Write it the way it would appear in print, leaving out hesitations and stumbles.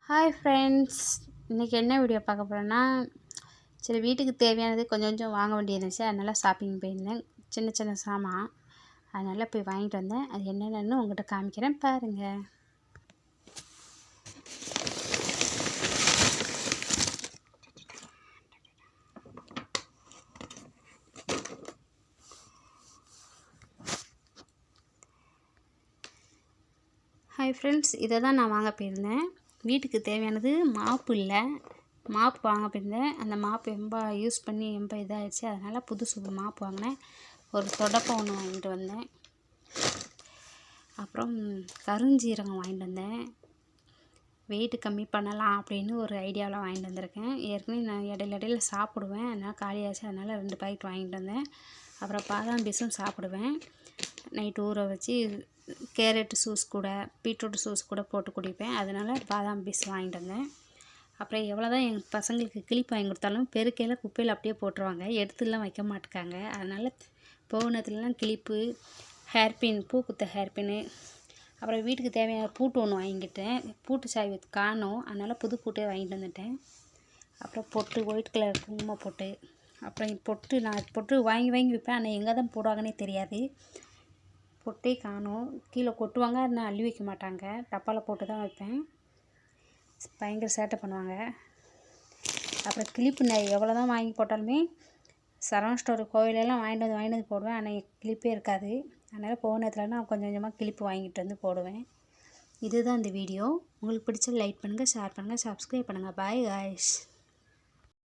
Hi friends, இன்றைக்கி என்ன video பார்க்க போகிறேன்னா, சரி வீட்டுக்கு தேவையானது கொஞ்சம் கொஞ்சம் வாங்க வேண்டியது இருந்துச்சு. அதனால் ஷாப்பிங் போயிருந்தேன். சின்ன சின்ன சாமான் அதனால் போய் வாங்கிட்டு வந்தேன். அது என்னென்னு உங்கள்கிட்ட காமிக்கிறேன் பாருங்கள். ஹாய் ஃப்ரெண்ட்ஸ், இதை தான் நான் வாங்க போயிருந்தேன். வீட்டுக்கு தேவையானது மாப்பு இல்லை, மாப்பு வாங்க போயிருந்தேன். அந்த மாப்பு ரொம்ப யூஸ் பண்ணி ரொம்ப இதாகிடுச்சு. அதனால் புதுசு மாப்பு வாங்கினேன். ஒரு தொடப்பம் ஒன்று வாங்கிட்டு வந்தேன். அப்புறம் கருஞ்சீரகம் வாங்கிட்டு வந்தேன். வெயிட்டு கம்மி பண்ணலாம் அப்படின்னு ஒரு ஐடியாவில் வாங்கிட்டு வந்திருக்கேன். ஏற்கனவே நான் இடையில சாப்பிடுவேன், அதனால் காலியாச்சு. அதனால் 2 பாக்கெட் வாங்கிட்டு வந்தேன். அப்புறம் பாதாம் பீஸும் சாப்பிடுவேன். நைட்டு ஊற வச்சு கேரட் ஜூஸ் கூட பீட்ரூட் ஜூஸ் கூட போட்டு குடிப்பேன். அதனால் பாதாம் பீஸ் வாங்கிட்டு வந்தேன். அப்புறம் எவ்வளோ தான் எங்கள் பசங்களுக்கு கிளிப் வாங்கி கொடுத்தாலும் பெருக்கையில் குப்பையில் அப்படியே போட்டுருவாங்க, எடுத்துலாம் வைக்க மாட்டேக்காங்க. அதனால் போனதுலாம் கிளிப்பு, ஹேர்பின், பூக்குத்த ஹேர்பின்னு, அப்புறம் வீட்டுக்கு தேவையான பூட்டு ஒன்று வாங்கிக்கிட்டேன். பூட்டு சாவி காணோம், அதனால் புது பூட்டே வாங்கிட்டு வந்துட்டேன். அப்புறம் பொட்டு, ஒயிட் கலர் குங்குமம் பொட்டு. அப்புறம் பொட்டு நான் பொட்டு வாங்கி வைப்பேன், ஆனால் எங்கே தான் போடுவாங்கன்னே தெரியாது. பொட்டே காணோம், கீழே கொட்டுவாங்க, நான் அள்ளி வைக்க மாட்டாங்க, டப்பாவில் போட்டு தான் வைப்பேன். பயங்கர சேட்டை பண்ணுவாங்க. அப்புறம் கிளிப்பு நான் எவ்வளோ தான் வாங்கி போட்டாலுமே சரவணா ஸ்டோர் கோவிலெல்லாம் வாங்கிட்டு வந்து போடுவேன், ஆனால் கிளிப்பே இருக்காது. அதனால் போன நேரத்தில் நான் கொஞ்சம் கொஞ்சமாக கிளிப்பு வாங்கிட்டு வந்து போடுவேன். இதுதான் இந்த வீடியோ. உங்களுக்கு பிடிச்ச லைக் பண்ணுங்கள், ஷேர் பண்ணுங்கள், சப்ஸ்கிரைப் பண்ணுங்கள். Bye guys.